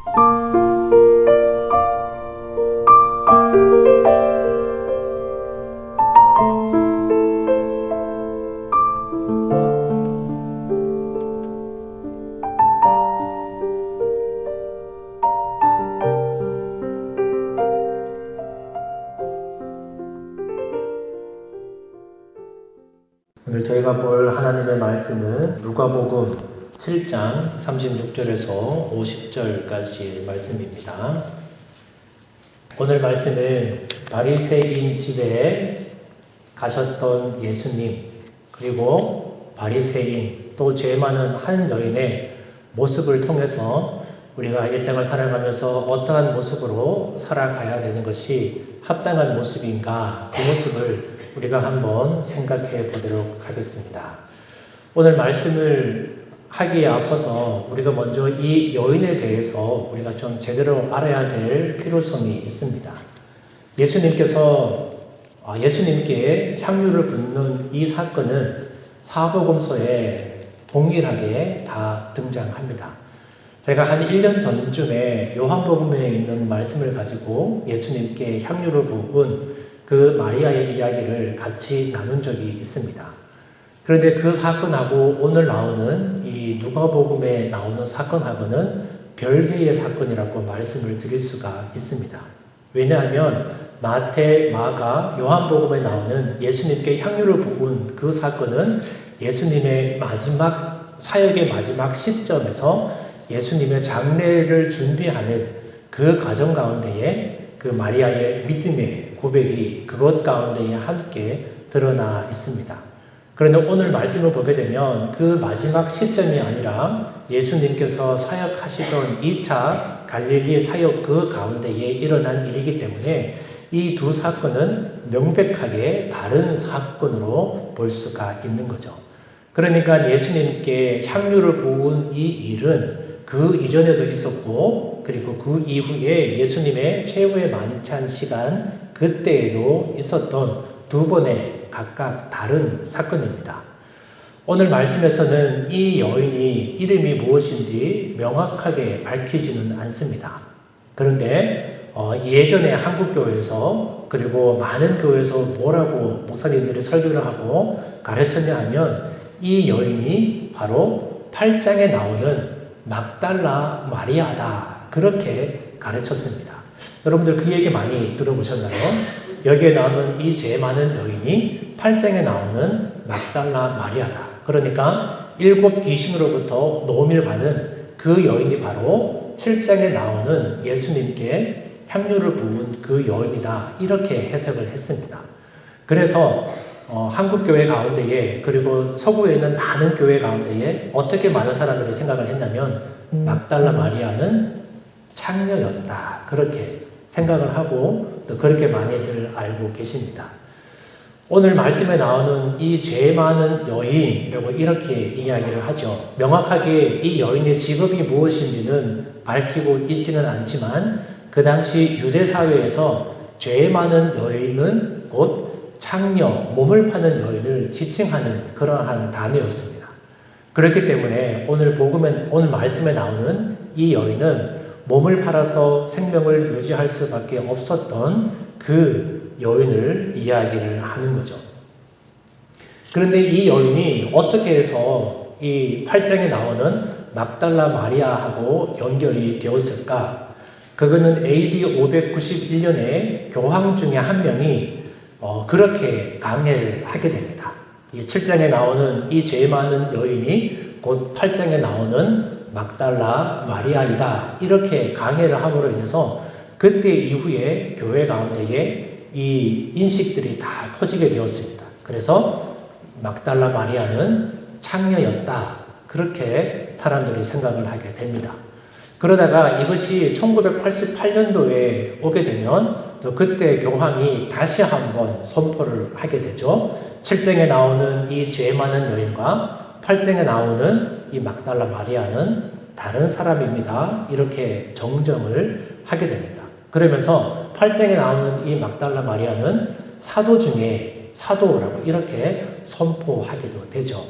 오늘 저희가 볼 하나님의 말씀은 누가복음 7장 36절에서 50절까지 말씀입니다. 오늘 말씀은 바리새인 집에 가셨던 예수님, 그리고 바리새인 또 죄 많은 한 여인의 모습을 통해서 우리가 이 땅을 살아가면서 어떠한 모습으로 살아가야 되는 것이 합당한 모습인가, 그 모습을 우리가 한번 생각해 보도록 하겠습니다. 오늘 말씀을 하기에 앞서서 우리가 먼저 이 여인에 대해서 우리가 좀 제대로 알아야 될 필요성이 있습니다. 예수님께 향유를 붓는 이 사건은 사복음서에 동일하게 다 등장합니다. 제가 한 1년 전쯤에 요한복음에 있는 말씀을 가지고 예수님께 향유를 부은 그 마리아의 이야기를 같이 나눈 적이 있습니다. 그런데 그 사건하고 오늘 나오는 이 누가복음에 나오는 사건하고는 별개의 사건이라고 말씀을 드릴 수가 있습니다. 왜냐하면 마태, 마가, 요한복음에 나오는 예수님께 향유를 부은 그 사건은 예수님의 사역의 마지막 시점에서 예수님의 장례를 준비하는 그 과정 가운데에 그 마리아의 믿음의 고백이 그것 가운데에 함께 드러나 있습니다. 그런데 오늘 말씀을 보게 되면 그 마지막 시점이 아니라 예수님께서 사역하시던 2차 갈릴리 사역 그 가운데에 일어난 일이기 때문에 이 두 사건은 명백하게 다른 사건으로 볼 수가 있는 거죠. 그러니까 예수님께 향유를 부은 이 일은 그 이전에도 있었고, 그리고 그 이후에 예수님의 최후의 만찬 시간 그때에도 있었던 두 번의 각각 다른 사건입니다. 오늘 말씀에서는 이 여인이 이름이 무엇인지 명확하게 밝히지는 않습니다. 그런데 예전에 한국교회에서 그리고 많은 교회에서 뭐라고 목사님들이 설교를 하고 가르쳤냐 하면 이 여인이 바로 8장에 나오는 막달라 마리아다, 그렇게 가르쳤습니다. 여러분들 그 얘기 많이 들어보셨나요? 여기에 나오는 이 죄 많은 여인이 8장에 나오는 막달라 마리아다. 그러니까 7 귀신으로부터 노임을 받은 그 여인이 바로 7장에 나오는 예수님께 향유를 부은 그 여인이다, 이렇게 해석을 했습니다. 그래서 한국교회 가운데에 그리고 서구에 있는 많은 교회 가운데에 어떻게 많은 사람들이 생각을 했냐면 막달라 마리아는 창녀였다, 그렇게 생각을 하고 또 그렇게 많이들 알고 계십니다. 오늘 말씀에 나오는 이 죄 많은 여인이라고 이렇게 이야기를 하죠. 명확하게 이 여인의 직업이 무엇인지는 밝히고 있지는 않지만 그 당시 유대사회에서 죄 많은 여인은 곧 창녀, 몸을 파는 여인을 지칭하는 그러한 단어였습니다. 그렇기 때문에 오늘 말씀에 나오는 이 여인은 몸을 팔아서 생명을 유지할 수밖에 없었던 그 여인을 이야기를 하는 거죠. 그런데 이 여인이 어떻게 해서 이 8장에 나오는 막달라 마리아하고 연결이 되었을까? 그거는 AD 591년에 교황 중에 한 명이 그렇게 강해를 하게 됩니다. 이 7장에 나오는 이 죄 많은 여인이 곧 8장에 나오는 막달라 마리아이다, 이렇게 강해를 함으로 인해서 그때 이후에 교회 가운데에 이 인식들이 다 퍼지게 되었습니다. 그래서 막달라 마리아는 창녀였다, 그렇게 사람들이 생각을 하게 됩니다. 그러다가 이것이 1988년도에 오게 되면 또 그때 교황이 다시 한번 선포를 하게 되죠. 7장에 나오는 이 죄 많은 여인과 8장에 나오는 이 막달라 마리아는 다른 사람입니다, 이렇게 정정을 하게 됩니다. 그러면서 8장에 나오는 이 막달라 마리아는 사도 중에 사도라고 이렇게 선포하게도 되죠.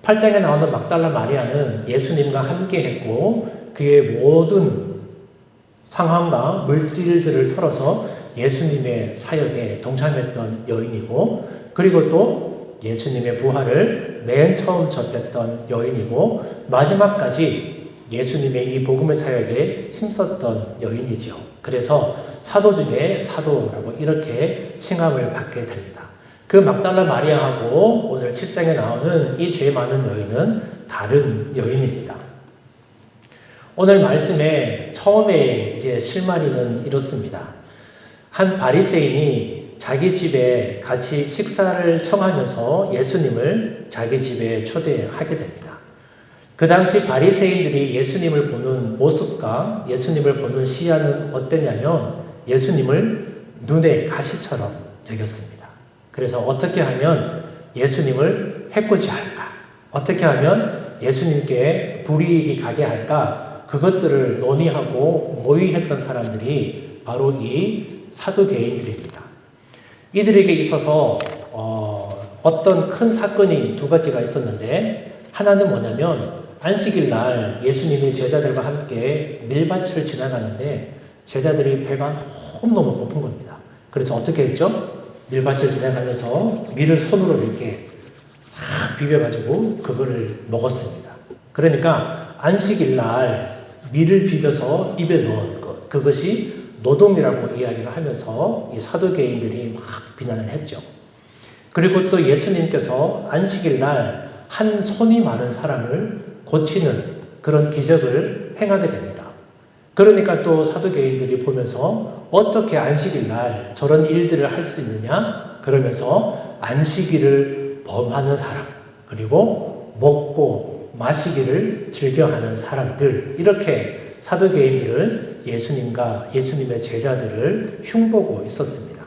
8장에 나오는 막달라 마리아는 예수님과 함께 했고 그의 모든 상황과 물질들을 털어서 예수님의 사역에 동참했던 여인이고, 그리고 또 예수님의 부활을 맨 처음 접했던 여인이고, 마지막까지 예수님의 이 복음의 사역에 힘썼던 여인이지요. 그래서 사도 중에 사도라고 이렇게 칭함을 받게 됩니다. 그 막달라 마리아하고 오늘 7장에 나오는 이 죄 많은 여인은 다른 여인입니다. 오늘 말씀에 처음에 이제 실마리는 이렇습니다. 한 바리새인이 자기 집에 같이 식사를 청하면서 예수님을 자기 집에 초대하게 됩니다. 그 당시 바리새인들이 예수님을 보는 모습과 예수님을 보는 시야는 어땠냐면 예수님을 눈의 가시처럼 여겼습니다. 그래서 어떻게 하면 예수님을 해코지할까? 어떻게 하면 예수님께 불이익이 가게 할까? 그것들을 논의하고 모의했던 사람들이 바로 이 사두개인들입니다. 이들에게 있어서 어떤 큰 사건이 두 가지가 있었는데, 하나는 뭐냐면 안식일 날 예수님이 제자들과 함께 밀밭을 지나가는데 제자들이 배가 너무너무 고픈 겁니다. 그래서 어떻게 했죠? 밀밭을 지나가면서 밀을 손으로 이렇게 비벼가지고 그거를 먹었습니다. 그러니까 안식일 날 밀을 비벼서 입에 넣은 것, 그것이 노동이라고 이야기를 하면서 이 사두개인들이 막 비난을 했죠. 그리고 또 예수님께서 안식일 날 한 손이 마른 사람을 고치는 그런 기적을 행하게 됩니다. 그러니까 또 사두개인들이 보면서 어떻게 안식일 날 저런 일들을 할 수 있느냐? 그러면서 안식일을 범하는 사람, 그리고 먹고 마시기를 즐겨하는 사람들, 이렇게 사두개인들은 예수님과 예수님의 제자들을 흉보고 있었습니다.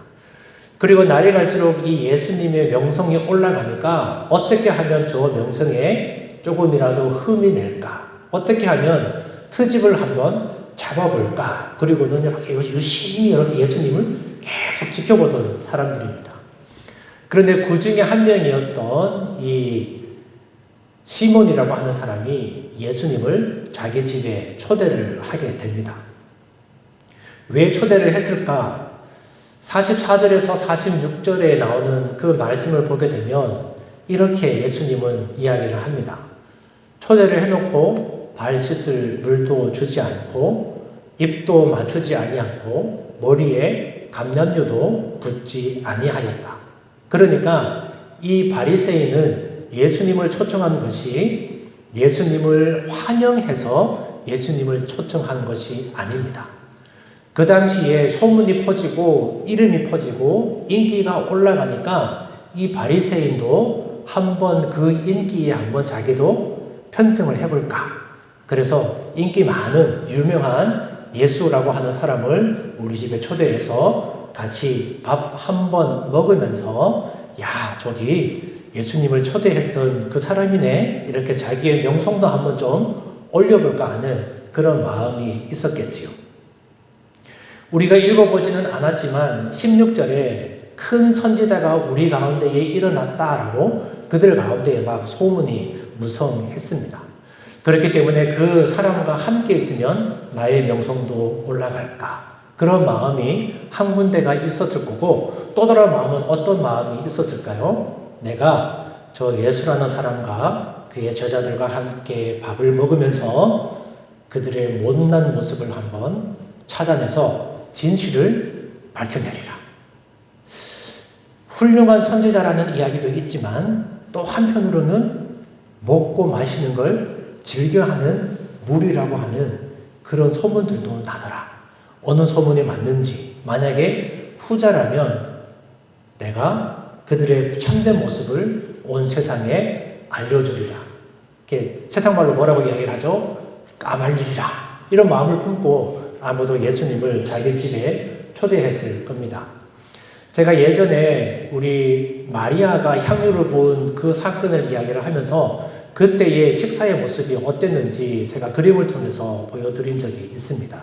그리고 날이 갈수록 이 예수님의 명성이 올라가니까 어떻게 하면 저 명성에 조금이라도 흠이 낼까? 어떻게 하면 트집을 한번 잡아볼까? 그리고는 이렇게 유심히 이렇게 예수님을 계속 지켜보던 사람들입니다. 그런데 그 중에 한 명이었던 이 시몬이라고 하는 사람이 예수님을 자기 집에 초대를 하게 됩니다. 왜 초대를 했을까? 44절에서 46절에 나오는 그 말씀을 보게 되면 이렇게 예수님은 이야기를 합니다. 초대를 해놓고 발 씻을 물도 주지 않고 입도 맞추지 아니하고 머리에 감람류도 붓지 아니하였다. 그러니까 이 바리새인은 예수님을 초청한 것이 예수님을 환영해서 예수님을 초청한 것이 아닙니다. 그 당시에 소문이 퍼지고 이름이 퍼지고 인기가 올라가니까 이 바리새인도 한번 그 인기에 한번 자기도 편승을 해볼까. 그래서 인기 많은 유명한 예수라고 하는 사람을 우리 집에 초대해서 같이 밥 한번 먹으면서 야, 저기 예수님을 초대했던 그 사람이네. 이렇게 자기의 명성도 한번 좀 올려볼까 하는 그런 마음이 있었겠지요. 우리가 읽어보지는 않았지만 16절에 큰 선지자가 우리 가운데에 일어났다라고 그들 가운데에 막 소문이 무성했습니다. 그렇기 때문에 그 사람과 함께 있으면 나의 명성도 올라갈까? 그런 마음이 한 군데가 있었을 거고, 또 다른 마음은 어떤 마음이 있었을까요? 내가 저 예수라는 사람과 그의 제자들과 함께 밥을 먹으면서 그들의 못난 모습을 한번 찾아내서 진실을 밝혀내리라. 훌륭한 선지자라는 이야기도 있지만 또 한편으로는 먹고 마시는 걸 즐겨하는 무리라고 하는 그런 소문들도 나더라. 어느 소문이 맞는지, 만약에 후자라면 내가 그들의 참된 모습을 온 세상에 알려주리라. 이렇게 세상말로 뭐라고 이야기를 하죠? 까말리리라. 이런 마음을 품고 아무도 예수님을 자기 집에 초대했을 겁니다. 제가 예전에 우리 마리아가 향유를 부은 그 사건을 이야기를 하면서 그때의 식사의 모습이 어땠는지 제가 그림을 통해서 보여드린 적이 있습니다.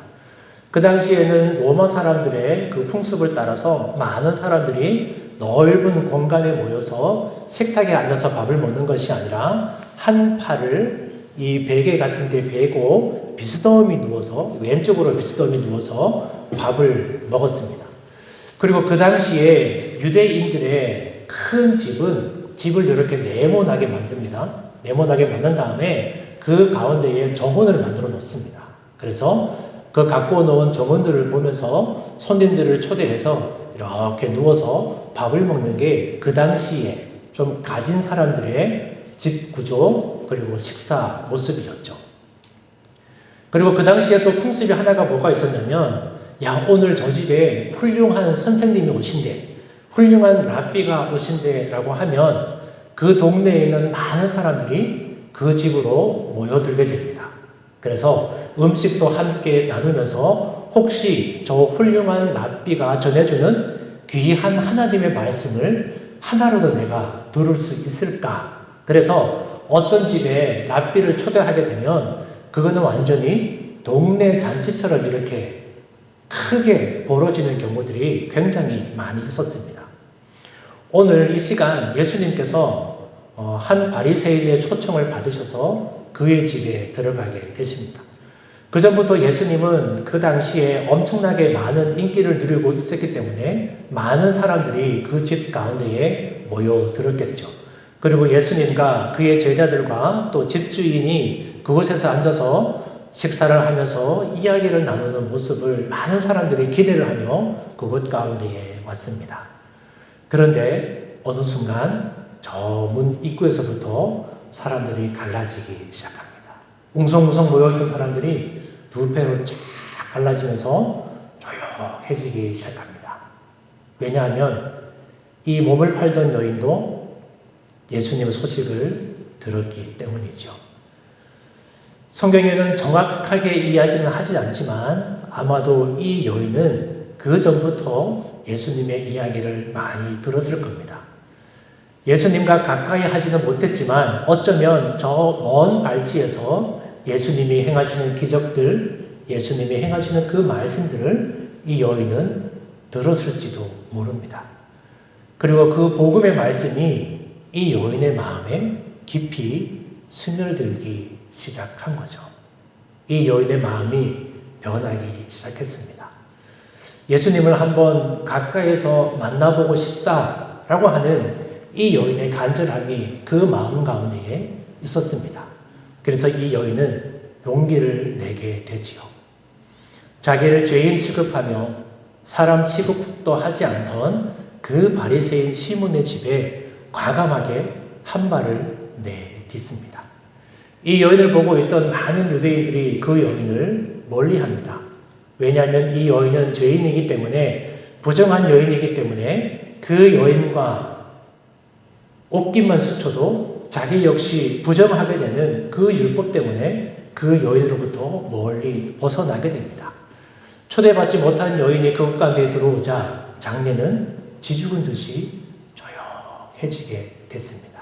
그 당시에는 로마 사람들의 그 풍습을 따라서 많은 사람들이 넓은 공간에 모여서 식탁에 앉아서 밥을 먹는 것이 아니라 한 팔을 이 베개 같은 데 베고 비스듬히 누워서, 왼쪽으로 비스듬히 누워서 밥을 먹었습니다. 그리고 그 당시에 유대인들의 큰 집을 이렇게 네모나게 만듭니다. 네모나게 만든 다음에 그 가운데에 정원을 만들어 놓습니다. 그래서 그 갖고 놓은 정원들을 보면서 손님들을 초대해서 이렇게 누워서 밥을 먹는 게 그 당시에 좀 가진 사람들의 집 구조 그리고 식사 모습이었죠. 그리고 그 당시에 또 풍습이 하나가 뭐가 있었냐면, 야, 오늘 저 집에 훌륭한 선생님이 오신대, 훌륭한 랍비가 오신대 라고 하면 그 동네에 있는 많은 사람들이 그 집으로 모여들게 됩니다. 그래서 음식도 함께 나누면서 혹시 저 훌륭한 랍비가 전해주는 귀한 하나님의 말씀을 하나라도 내가 들을 수 있을까? 그래서 어떤 집에 랍비를 초대하게 되면 그거는 완전히 동네 잔치처럼 이렇게 크게 벌어지는 경우들이 굉장히 많이 있었습니다. 오늘 이 시간 예수님께서 한 바리새인의 초청을 받으셔서 그의 집에 들어가게 되십니다. 그 전부터 예수님은 그 당시에 엄청나게 많은 인기를 누리고 있었기 때문에 많은 사람들이 그 집 가운데에 모여들었겠죠. 그리고 예수님과 그의 제자들과 또 집주인이 그곳에서 앉아서 식사를 하면서 이야기를 나누는 모습을 많은 사람들이 기대를 하며 그곳 가운데에 왔습니다. 그런데 어느 순간 저 문 입구에서부터 사람들이 갈라지기 시작합니다. 웅성웅성 모여있던 사람들이 두 패로 쫙 갈라지면서 조용해지기 시작합니다. 왜냐하면 이 몸을 팔던 여인도 예수님의 소식을 들었기 때문이죠. 성경에는 정확하게 이야기는 하지 않지만 아마도 이 여인은 그 전부터 예수님의 이야기를 많이 들었을 겁니다. 예수님과 가까이 하지는 못했지만 어쩌면 저 먼 발치에서 예수님이 행하시는 기적들, 예수님이 행하시는 그 말씀들을 이 여인은 들었을지도 모릅니다. 그리고 그 복음의 말씀이 이 여인의 마음에 깊이 스며들기 시작한 거죠. 이 여인의 마음이 변하기 시작했습니다. 예수님을 한번 가까이서 만나보고 싶다라고 하는 이 여인의 간절함이 그 마음 가운데에 있었습니다. 그래서 이 여인은 용기를 내게 되지요. 자기를 죄인 취급하며 사람 취급도 하지 않던 그 바리새인 시몬의 집에 과감하게 한 발을 내딛습니다. 이 여인을 보고 있던 많은 유대인들이 그 여인을 멀리합니다. 왜냐하면 이 여인은 죄인이기 때문에, 부정한 여인이기 때문에 그 여인과 옷깃만 스쳐도 자기 역시 부정하게 되는 그 율법 때문에 그 여인으로부터 멀리 벗어나게 됩니다. 초대받지 못한 여인이 그곳 가운데 들어오자 장례는 지죽은 듯이 조용해지게 됐습니다.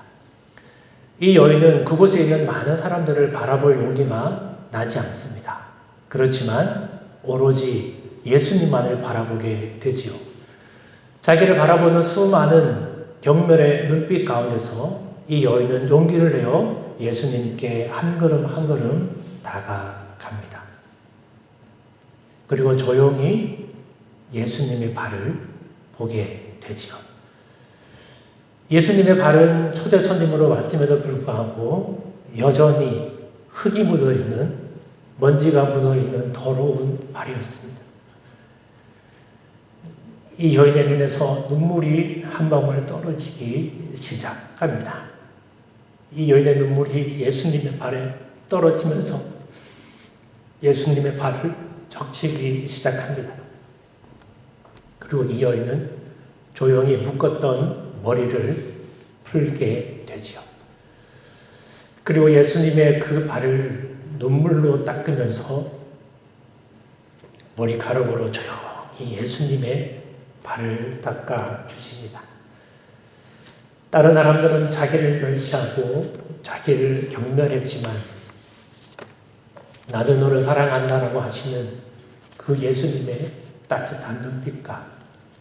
이 여인은 그곳에 있는 많은 사람들을 바라볼 용기가 나지 않습니다. 그렇지만 오로지 예수님만을 바라보게 되지요. 자기를 바라보는 수많은 경멸의 눈빛 가운데서 이 여인은 용기를 내어 예수님께 한 걸음 한 걸음 다가갑니다. 그리고 조용히 예수님의 발을 보게 되지요. 예수님의 발은 초대 손님으로 왔음에도 불구하고 여전히 흙이 묻어있는, 먼지가 묻어있는 더러운 발이었습니다. 이 여인의 눈에서 눈물이 한 방울 떨어지기 시작합니다. 이 여인의 눈물이 예수님의 발에 떨어지면서 예수님의 발을 적시기 시작합니다. 그리고 이 여인은 조용히 묶었던 머리를 풀게 되지요. 그리고 예수님의 그 발을 눈물로 닦으면서 머리카락으로 조용히 예수님의 발을 닦아 주십니다. 다른 사람들은 자기를 멸시하고 자기를 경멸했지만 나는 너를 사랑한다라고 하시는 그 예수님의 따뜻한 눈빛과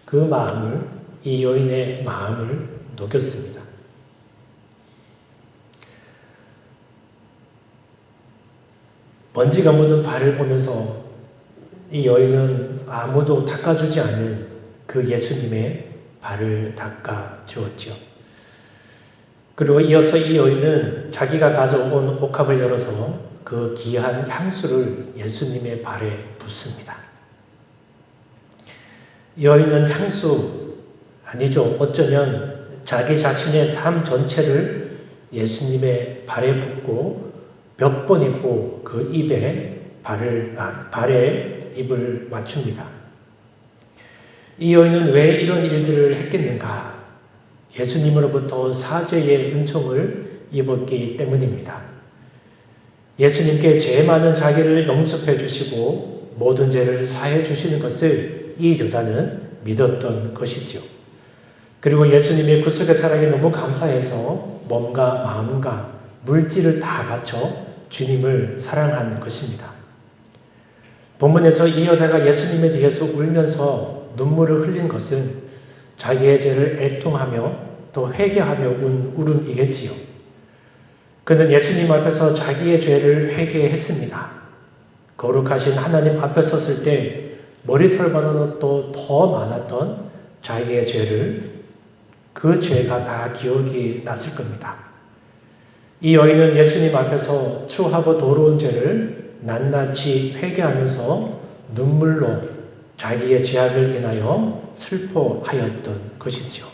그 마음을, 이 여인의 마음을 녹였습니다. 먼지가 묻은 발을 보면서 이 여인은 아무도 닦아주지 않은 그 예수님의 발을 닦아 주었지요. 그리고 이어서 이 여인은 자기가 가져온 옥합을 열어서 그 귀한 향수를 예수님의 발에 붓습니다. 이 여인은 향수 아니죠. 어쩌면 자기 자신의 삶 전체를 예수님의 발에 붓고 몇 번이고 그 발에 입을 맞춥니다. 이 여인은 왜 이런 일들을 했겠는가? 예수님으로부터 사죄의 은총을 입었기 때문입니다. 예수님께 죄 많은 자기를 용서해 주시고 모든 죄를 사해 주시는 것을 이 여자는 믿었던 것이지요. 그리고 예수님의 구속의 사랑에 너무 감사해서 몸과 마음과 물질을 다 바쳐 주님을 사랑한 것입니다. 본문에서 이 여자가 예수님에 대해서 울면서 눈물을 흘린 것은 자기의 죄를 애통하며 또 회개하며 울음이겠지요. 그는 예수님 앞에서 자기의 죄를 회개했습니다. 거룩하신 하나님 앞에 섰을 때 머리털보다도 또 더 많았던 자기의 죄를 그 죄가 다 기억이 났을 겁니다. 이 여인은 예수님 앞에서 추하고 더러운 죄를 낱낱이 회개하면서 눈물로 자기의 죄악을 인하여 슬퍼하였던 것이지요.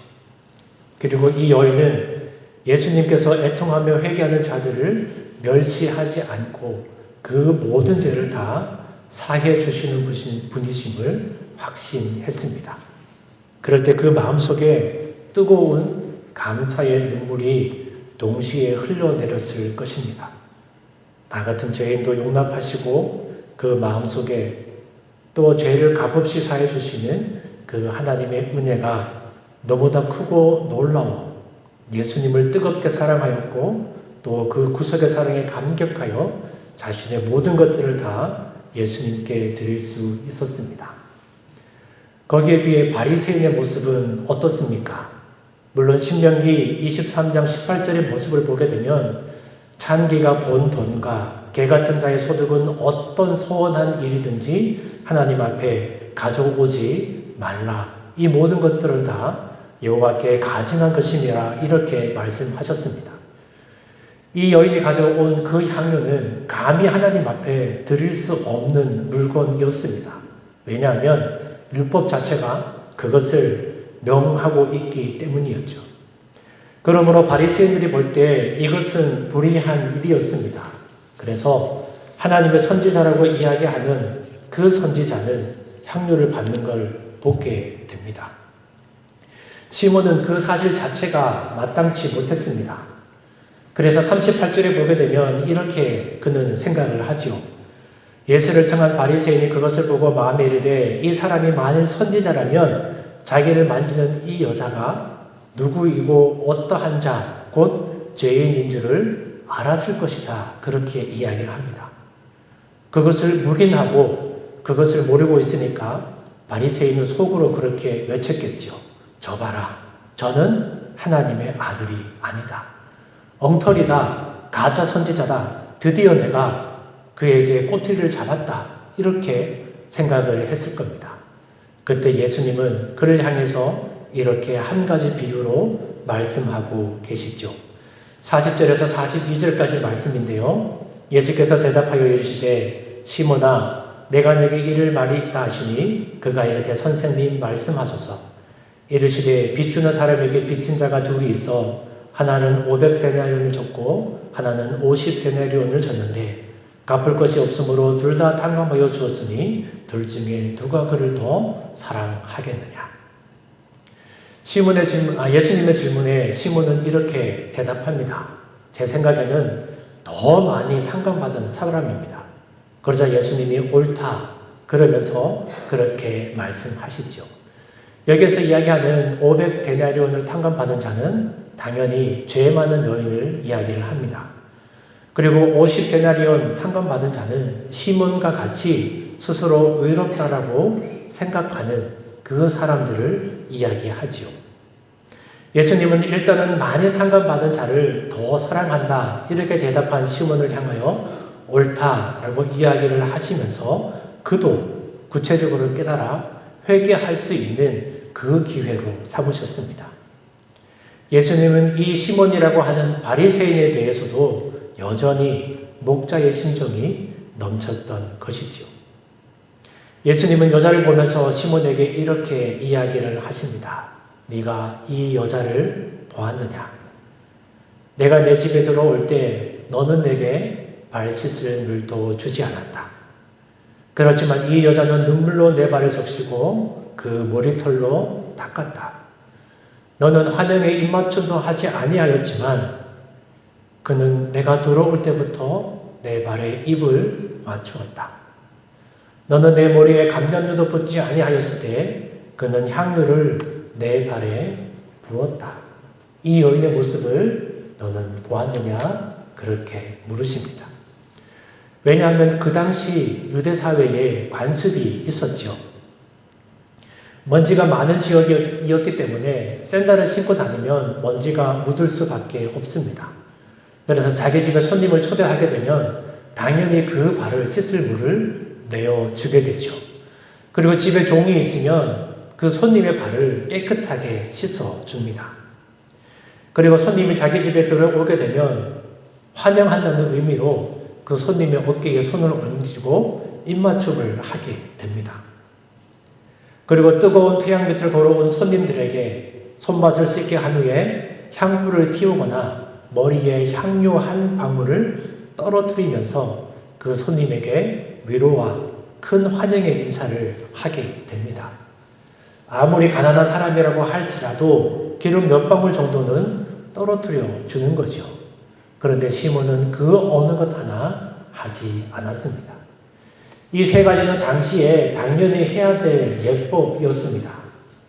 그리고 이 여인은 예수님께서 애통하며 회개하는 자들을 멸시하지 않고 그 모든 죄를 다 사해 주시는 분이심을 확신했습니다. 그럴 때 그 마음속에 뜨거운 감사의 눈물이 동시에 흘러내렸을 것입니다. 나 같은 죄인도 용납하시고 그 마음속에 또 죄를 값없이 사해 주시는 그 하나님의 은혜가 너무나 크고 놀라워 예수님을 뜨겁게 사랑하였고 또 그 구속의 사랑에 감격하여 자신의 모든 것들을 다 예수님께 드릴 수 있었습니다. 거기에 비해 바리새인의 모습은 어떻습니까? 물론 신명기 23장 18절의 모습을 보게 되면 찬기가 본 돈과 개 같은 자의 소득은 어떤 소원한 일이든지 하나님 앞에 가져오지 말라. 이 모든 것들은 다 여호와께 가증한 것이니라 이렇게 말씀하셨습니다. 이 여인이 가져온 그 향료는 감히 하나님 앞에 드릴 수 없는 물건이었습니다. 왜냐하면 율법 자체가 그것을 명하고 있기 때문이었죠. 그러므로 바리새인들이 볼 때 이것은 불의한 일이었습니다. 그래서 하나님의 선지자라고 이야기하는 그 선지자는 향료를 받는 걸 보게 됩니다. 시몬은 그 사실 자체가 마땅치 못했습니다. 그래서 38절에 보게 되면 이렇게 그는 생각을 하지요. 예수를 청한 바리새인이 그것을 보고 마음에 이르되 이 사람이 만일 선지자라면 자기를 만지는 이 여자가 누구이고 어떠한 자, 곧 죄인인 줄을 알았을 것이다. 그렇게 이야기를 합니다. 그것을 묵인하고 그것을 모르고 있으니까 바리새인은 속으로 그렇게 외쳤겠지요. 저 봐라. 저는 하나님의 아들이 아니다. 엉터리다. 가짜 선지자다. 드디어 내가 그에게 꼬투리를 잡았다. 이렇게 생각을 했을 겁니다. 그때 예수님은 그를 향해서 이렇게 한 가지 비유로 말씀하고 계시죠. 40절에서 42절까지 말씀인데요. 예수께서 대답하여 이르시되 시몬아 내가 내게 이를 말이 있다 하시니 그가 이르되 선생님 말씀하소서. 이르시되 빚 주는 사람에게 빚진 자가 둘이 있어 하나는 500데나리온을 줬고 하나는 50데나리온을 줬는데 갚을 것이 없으므로 둘 다 탕감하여 주었으니 둘 중에 누가 그를 더 사랑하겠느냐. 예수님의 질문에 시몬은 이렇게 대답합니다. 제 생각에는 더 많이 탕감받은 사람입니다. 그러자 예수님이 옳다 그러면서 그렇게 말씀하시죠. 여기서 이야기하는 500데나리온을 탕감받은 자는 당연히 죄 많은 여인을 이야기를 합니다. 그리고 50데나리온 탕감받은 자는 시몬과 같이 스스로 의롭다라고 생각하는 그 사람들을 이야기하지요. 예수님은 일단은 많이 탕감받은 자를 더 사랑한다 이렇게 대답한 시몬을 향하여 옳다라고 이야기를 하시면서 그도 구체적으로 깨달아 회개할 수 있는 그 기회로 삼으셨습니다. 예수님은 이 시몬이라고 하는 바리새인에 대해서도 여전히 목자의 심정이 넘쳤던 것이지요. 예수님은 여자를 보면서 시몬에게 이렇게 이야기를 하십니다. 네가 이 여자를 보았느냐? 내가 내 집에 들어올 때 너는 내게 발 씻을 물도 주지 않았다. 그렇지만 이 여자는 눈물로 내 발을 적시고 그 머리털로 닦았다. 너는 환영에 입맞춤도 하지 아니하였지만 그는 내가 들어올 때부터 내 발에 입을 맞추었다. 너는 내 머리에 감람유도 붓지 아니하였을 때 그는 향유를 내 발에 부었다. 이 여인의 모습을 너는 보았느냐? 그렇게 물으십니다. 왜냐하면 그 당시 유대 사회에 관습이 있었지요. 먼지가 많은 지역이었기 때문에 샌들을 신고 다니면 먼지가 묻을 수밖에 없습니다. 그래서 자기 집에 손님을 초대하게 되면 당연히 그 발을 씻을 물을 내어주게 되죠. 그리고 집에 종이 있으면 그 손님의 발을 깨끗하게 씻어줍니다. 그리고 손님이 자기 집에 들어오게 되면 환영한다는 의미로 그 손님의 어깨에 손을 얹고 입맞춤을 하게 됩니다. 그리고 뜨거운 태양 밑을 걸어온 손님들에게 손맛을 씻게 한 후에 향불을 피우거나 머리에 향료 한 방울을 떨어뜨리면서 그 손님에게 위로와 큰 환영의 인사를 하게 됩니다. 아무리 가난한 사람이라고 할지라도 기름 몇 방울 정도는 떨어뜨려 주는 거죠. 그런데 시몬은 그 어느 것 하나 하지 않았습니다. 이 세 가지는 당시에 당연히 해야 될 예법이었습니다.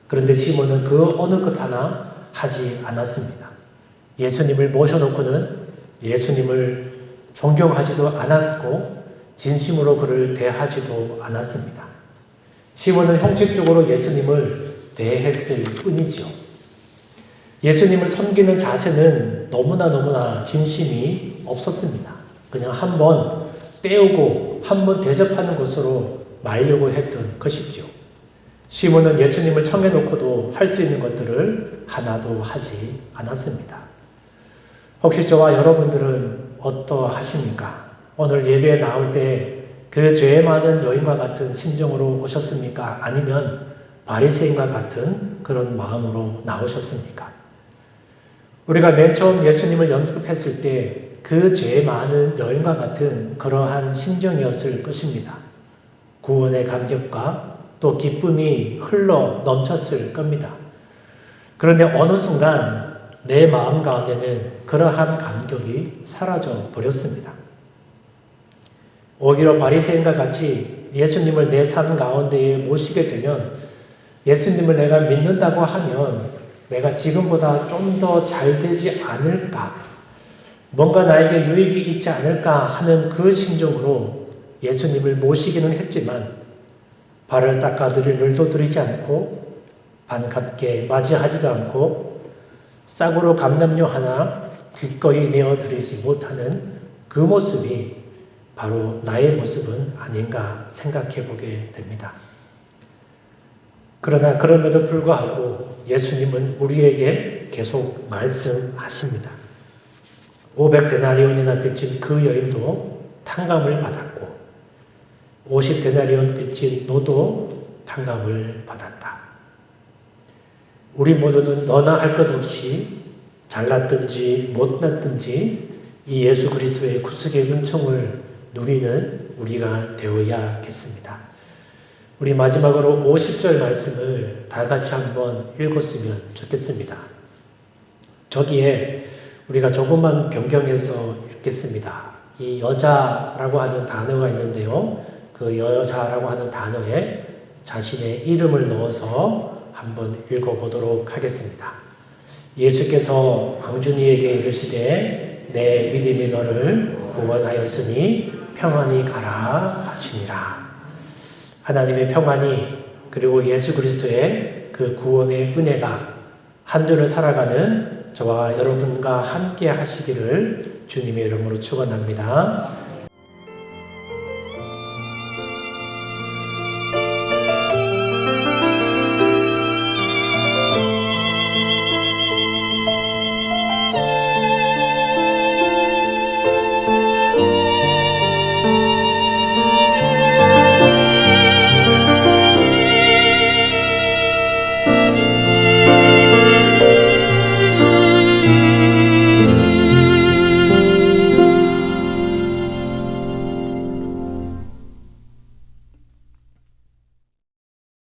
그런데 시몬은 그 어느 것 하나 하지 않았습니다. 예수님을 모셔놓고는 예수님을 존경하지도 않았고 진심으로 그를 대하지도 않았습니다. 시몬은 형식적으로 예수님을 대했을 뿐이지요. 예수님을 섬기는 자세는 너무나 진심이 없었습니다. 그냥 한번 때우고 한번 대접하는 것으로 말려고 했던 것이지요. 시몬은 예수님을 청해놓고도 할 수 있는 것들을 하나도 하지 않았습니다. 혹시 저와 여러분들은 어떠하십니까? 오늘 예배에 나올 때 그 죄 많은 여인과 같은 심정으로 오셨습니까? 아니면 바리새인과 같은 그런 마음으로 나오셨습니까? 우리가 맨 처음 예수님을 영접했을 때 그 죄 많은 여인과 같은 그러한 심정이었을 것입니다. 구원의 감격과 또 기쁨이 흘러 넘쳤을 겁니다. 그런데 어느 순간 내 마음 가운데는 그러한 감격이 사라져 버렸습니다. 오히려 바리새인과 같이 예수님을 내 삶 가운데에 모시게 되면 예수님을 내가 믿는다고 하면 내가 지금보다 좀 더 잘 되지 않을까, 뭔가 나에게 유익이 있지 않을까 하는 그 심정으로 예수님을 모시기는 했지만 발을 닦아드릴 일도 드리지 않고 반갑게 맞이하지도 않고 싹으로 감람유 하나 기꺼이 내어드리지 못하는 그 모습이 바로 나의 모습은 아닌가 생각해 보게 됩니다. 그러나 그럼에도 불구하고 예수님은 우리에게 계속 말씀하십니다. 500데나리온이나 빚진 그 여인도 탕감을 받았고 50데나리온 빚진 너도 탕감을 받았다. 우리 모두는 너나 할 것 없이 잘났든지 못났든지 이 예수 그리스도의 구속의 은총을 누리는 우리가 되어야겠습니다. 우리 마지막으로 50절 말씀을 다 같이 한번 읽었으면 좋겠습니다. 저기에 우리가 조금만 변경해서 읽겠습니다. 이 여자라고 하는 단어가 있는데요. 그 여자라고 하는 단어에 자신의 이름을 넣어서 한번 읽어보도록 하겠습니다. 예수께서 광준이에게 이르시되 내 믿음이 너를 구원하였으니 평안히 가라 하시니라. 하나님의 평안이 그리고 예수 그리스도의 그 구원의 은혜가 한 주를 살아가는 저와 여러분과 함께 하시기를 주님의 이름으로 축원합니다.